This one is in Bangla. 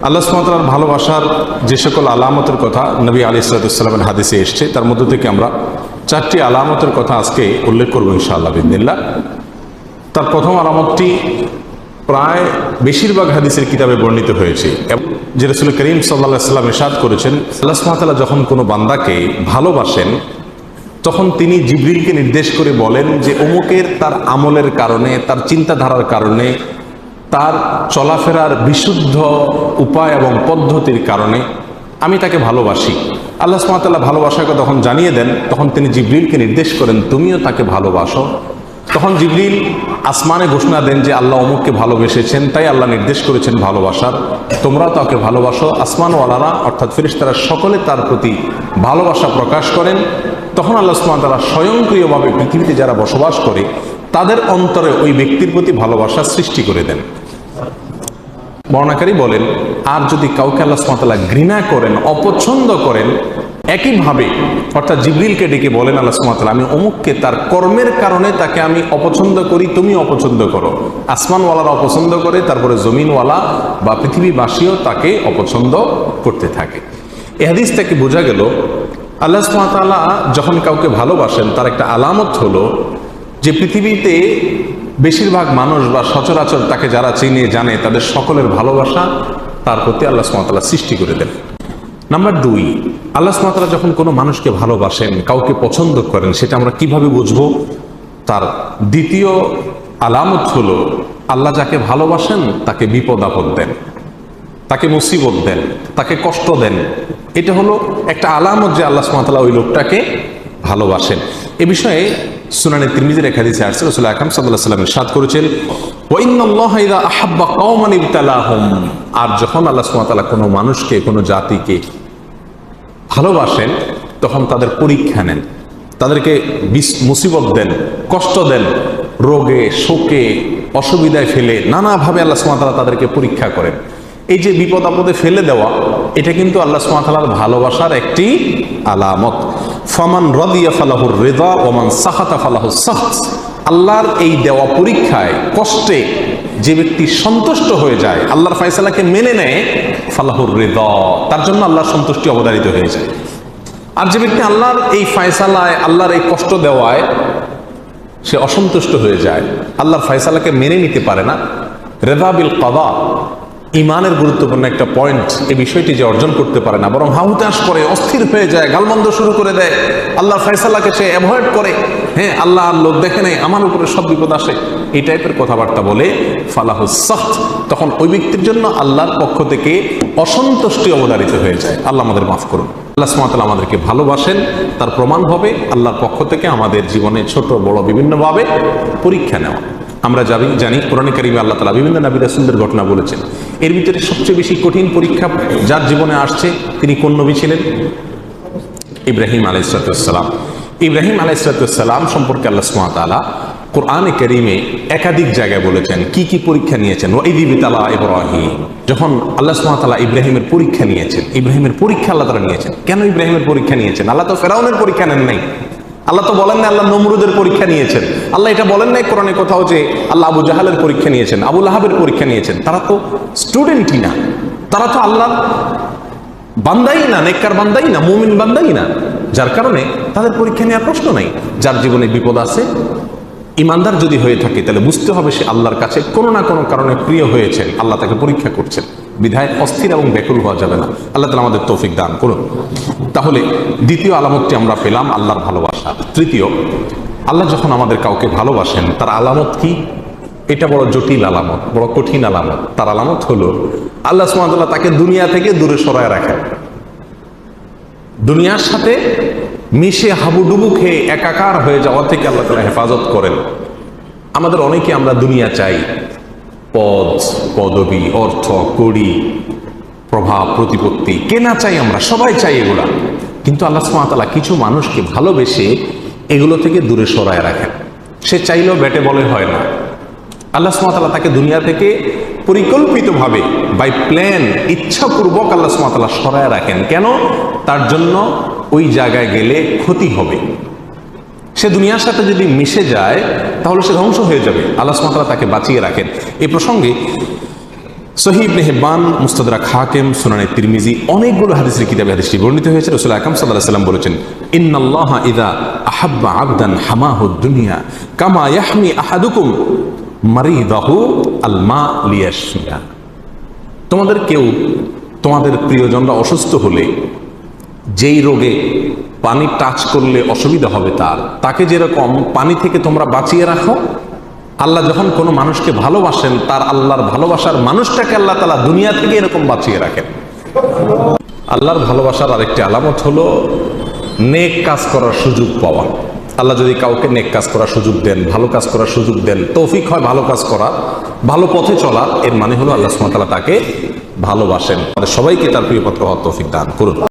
আল্লাহ সুবহানাহু ওয়া তাআলার ভালোবাসার যে সকল আলামতের কথা নবী আলাইহিস সালামের হাদিসে এসেছে, তার মধ্য থেকে আমরা চারটি আলামতের কথা আজকে উল্লেখ করবো ইনশাআল্লাহ বিইذنিল্লাহ। তার প্রথম আলামতটি প্রায় বেশিরভাগ হাদিসের কিতাবে বর্ণিত হয়েছে, যে রাসূল করিম সাল্লাল্লাহু আলাইহি ওয়াসাল্লাম ইরশাদ করেছেন, আল্লাহ সুবহানাহু ওয়া তাআলা যখন কোনো বান্দাকে ভালোবাসেন তখন তিনি জিবরিলকে নির্দেশ করে বলেন যে অমুকের তার আমলের কারণে, তার চিন্তাধারার কারণে, তার চলাফেরার বিশুদ্ধ উপায় এবং পদ্ধতির কারণে আমি তাকে ভালোবাসি। আল্লাহ সুবহানাহু ওয়া তাআলা ভালোবাসাকে তখন জানিয়ে দেন, তখন তিনি জিবরিলকে নির্দেশ করেন তুমিও তাকে ভালোবাসো। তখন জিবরিল আসমানে ঘোষণা দেন যে আল্লাহ অমুককে ভালোবেসেছেন, তাই আল্লাহ নির্দেশ করেছেন ভালোবাসার, তোমরা তাকে ভালোবাসো। আসমানওয়ালারা অর্থাৎ ফেরেশতারা সকলে তার প্রতি ভালোবাসা প্রকাশ করেন। তখন আল্লাহ সুবহানাহু ওয়া তাআলা স্বয়ংক্রিয়ভাবে পৃথিবীতে যারা বসবাস করে তাদের অন্তরে ওই ব্যক্তির প্রতি ভালোবাসা সৃষ্টি করে দেন। বর্ণাকারী বলেন, আর যদি কাউকে আল্লাহ সুবহানাহু ওয়া তাআলা ঘৃণা করেন, অপছন্দ করেন, একইভাবে অর্থাৎ জিবরিলকে ডেকে বলেন আল্লাহ সুবহানাহু ওয়া তাআলা আমি অমুককে তার কর্মের কারণে তাকে আমি অপছন্দ করি, তুমি অপছন্দ করো। আসমানওয়ালারা অপছন্দ করে, তারপরে জমিনওয়ালা বা পৃথিবীবাসীও তাকে অপছন্দ করতে থাকে। এই হাদিস থেকে বোঝা গেল আল্লাহ সুবহানাহু ওয়া তাআলা যখন কাউকে ভালোবাসেন তার একটা আলামত হলো যে পৃথিবীতে বেশিরভাগ মানুষ বা সচরাচর তাকে যারা চিনে জানে তাদের সকলের ভালোবাসা তার প্রতি আল্লাহ সুবহানাহু ওয়া তাআলা সৃষ্টি করে দেন। নাম্বার 2, আল্লাহ সুবহানাহু ওয়া তাআলা যখন কোনো মানুষকে ভালোবাসেন, কাউকে পছন্দ করেন, সেটা আমরা কিভাবে বুঝবো? তার দ্বিতীয় আলামত হলো আল্লাহ যাকে ভালোবাসেন তাকে বিপদ আপদ দেন, তাকে মুসিবত দেন, তাকে কষ্ট দেন। এটা হলো একটা আলামত যে আল্লাহ সুবহানাহু ওয়া তাআলা ওই লোকটাকে ভালোবাসেন। এ বিষয়ে সুনানে তিরমিজির এক হাদিসে আসছে, রাসূল আকরাম সাল্লাল্লাহু আলাইহি ওয়াসাল্লাম ইরশাদ করেছেন, ওয়া ইন্নাল্লাহা ইযা আহাব্বা কওমান ইবতালাহুম, আর যখন আল্লাহ সুবহানাহু ওয়া তাআলা কোনো মানুষকে, কোনো জাতিকে ভালোবাসেন তখন তাদের পরীক্ষা নেন, তাদেরকে মুসিবত দেন, কষ্ট দেন, রোগে শোকে অসুবিধায় ফেলে নানাভাবে আল্লাহ সুবহানাহু ওয়া তাআলা তাদেরকে পরীক্ষা করেন। এই যে বিপদ আপদে ফেলে দেওয়া, এটা কিন্তু আল্লাহ সুবহানাহু ওয়া তাআলার ভালোবাসার একটি আলামত। ফামান রাদিয়া ফালাহুর রিদা ওয়া মান সাখাতা ফালাহুস সাখত, আল্লাহর এই দেওয়া পরীক্ষায়, কষ্টে যে ব্যক্তি সন্তুষ্ট হয়ে যায়, আল্লাহর ফয়সালাকে মেনে নেয়, ফালাহুর রিদা, তার জন্য আল্লাহর সন্তুষ্টি অবধারিত হয়ে যায়। আর যে ব্যক্তি আল্লাহর এই ফয়সালায়, আল্লাহর এই কষ্ট দেওয়ায় সে অসন্তুষ্ট হয়ে যায়, আল্লাহর ফয়সালাকে মেনে নিতে পারে না, রিদা বিল কাদা, ইমানের গুরুত্বপূর্ণ একটা পয়েন্ট, এই বিষয়টি যে অর্জন করতে পারে না, বরং হাহুতাশ করে, অস্থির হয়ে যায়, গালমন্দ শুরু করে দেয়, আল্লাহর ফয়সালাকে সে অ্যাভয়েড করে, হ্যাঁ আল্লাহ লোক দেখে নেই, আমার উপরে সব বিপদ আসে, এই টাইপের কথাবার্তা বলে ফালাহুস সাখত, তখন ওই ব্যক্তির জন্য আল্লাহর পক্ষ থেকে অসন্তুষ্টি অবধারিত হয়ে যায়। আল্লাহ আমাদের মাফ করুন। আল্লাহ সুবহানাহু ওয়া তাআলা আমাদেরকে ভালোবাসেন, তার প্রমাণ হবে আল্লাহর পক্ষ থেকে আমাদের জীবনে ছোট বড় বিভিন্নভাবে পরীক্ষা নেওয়া। আমরা জানি কোরআনে কারিমে আল্লাহ তাআলা বিভিন্ন নবী রাসূলদের ঘটনা বলেছেন। এর ভিতরে সবচেয়ে বেশি কঠিন পরীক্ষা যার জীবনে আসছে তিনি কোন নবী ছিলেন? ইব্রাহিম আলাইহিস সালাম। ইব্রাহিম আলাইহিস সালাম সম্পর্কে আল্লাহ সুবহানাহু ওয়া তাআলা কোরআনে কারিমে একাধিক জায়গায় বলেছেন কি কি পরীক্ষা নিয়েছেন। ওয়া ইয বিতালা ইব্রাহিম, যখন আল্লাহ সুবহানাহু ওয়া তাআলা ইব্রাহিমের পরীক্ষা নিয়েছেন, ইব্রাহিমের পরীক্ষা আল্লাহ তাআলা নিয়েছেন। কেন ইব্রাহিমের পরীক্ষা নিয়েছেন? আল্লাহ তো ফেরাউনের পরীক্ষা নেন নাই, আল্লাহ তো বলেন না আল্লাহ নমরুদের পরীক্ষা নিয়েছেন, আল্লাহ এটা বলেন নাই কোরআনে কোথাও যে আল্লাহ আবু জাহালের পরীক্ষা নিয়েছেন, আবু লাহাবের পরীক্ষা নিয়েছেন। তারা তো স্টুডেন্টই না, তারা তো আল্লাহর বান্দাই না, নেককার বান্দাই না, মুমিন বান্দাই না, যার কারণে তাদের পরীক্ষা নেওয়ার প্রশ্ন নাই। যার জীবনে বিপদ আছে, ইমানদার যদি হয়ে থাকে তাহলে বুঝতে হবে সে আল্লাহর কাছে কোনো না কোনো কারণে প্রিয় হয়েছেন, আল্লাহ তাকে পরীক্ষা করছেন, বিধায় অস্থির এবং ব্যাকুল হওয়া যাবে না। আল্লাহ তাআলা আমাদের তৌফিক দান করুন। তাহলে দ্বিতীয় আলামতটি আমরা পেলাম আল্লাহর ভালোবাসা। তৃতীয়, আল্লাহ যখন আমাদের কাউকে ভালোবাসেন তার আলামত কি? এটা বড় জটিল আলামত, বড় কঠিন আলামত। তার আলামত হলো আল্লাহ সুবহানাহু ওয়া তাআলা তাকে দুনিয়া থেকে দূরে সরায় রাখেন, দুনিয়ার সাথে মিশে হাবুডুবু খেয়ে একাকার হয়ে যাওয়া থেকে আল্লাহ তাআলা হেফাজত করেন। আমাদের অনেকে আমরা দুনিয়া চাই, পদ পদবী, অর্থ কড়ি, প্রভাব প্রতিপত্তি, কেনা চাই, আমরা সবাই চাই এগুলা, কিন্তু আল্লাহ সুবহানাহু ওয়া তাআলা কিছু মানুষকে ভালোবেসে এগুলো থেকে দূরে সরায় রাখেন। সে চাইলেও ব্যাটে বলে হয় না। আল্লাহ সুবহানাহু ওয়া তাআলা তাকে দুনিয়া থেকে পরিকল্পিতভাবে, বাই প্ল্যান, ইচ্ছাপূর্বক আল্লাহ সুবহানাহু ওয়া তাআলা সরায় রাখেন। কেন? তার জন্য ওই জায়গায় গেলে ক্ষতি হবে। সে দুনিয়ার সাথে যদি মিশে যায় তাহলে সে ধ্বংস হয়ে যাবে। আল্লাহ সুবহানাহু ওয়া তাআলা তাকে বাঁচিয়ে রাখেন। এই প্রসঙ্গে সহিহ ইবনে হিব্বান, মুস্তাদরাক হাকিম, সুনানে তিরমিজি অনেকগুলো হাদিসের কিতাবে হাদিসটি বর্ণিত হয়েছে। রাসূল আকরাম সাল্লাল্লাহু আলাইহি ওয়াসাল্লাম বলেছেন, ইন্নাল্লাহা ইযা আহাব্বা আবদান হামাহুদ দুনিয়া কামা ইয়াহমি আহাদুকুম মারিদাহু আল মা লিয়াশমিয়া। তোমাদের কেউ, তোমাদের প্রিয়জনরা অসুস্থ হলে যেই রোগে পানি টাচ করলে অসুবিধা হবে তাকে যেরকম পানি থেকে তোমরা বাঁচিয়ে রাখো, আল্লাহ যখন কোনো মানুষকে ভালোবাসেন তার আল্লাহর ভালোবাসার মানুষটাকে আল্লাহ তাআলা দুনিয়া থেকে এরকম বাঁচিয়ে রাখেন। আল্লাহর ভালোবাসার আরেকটি আলামত হলো নেক কাজ করার সুযোগ পাওয়া। আল্লাহ যদি কাউকে নেক কাজ করার সুযোগ দেন, ভালো কাজ করার সুযোগ দেন, তৌফিক হয় ভালো কাজ করা, ভালো পথে চলা, এর মানে হলো আল্লাহ সুবহানাহু ওয়া তাআলা তাকে ভালোবাসেন। সবাইকে তার প্রিয় পথে হওয়ার তৌফিক দান করুন।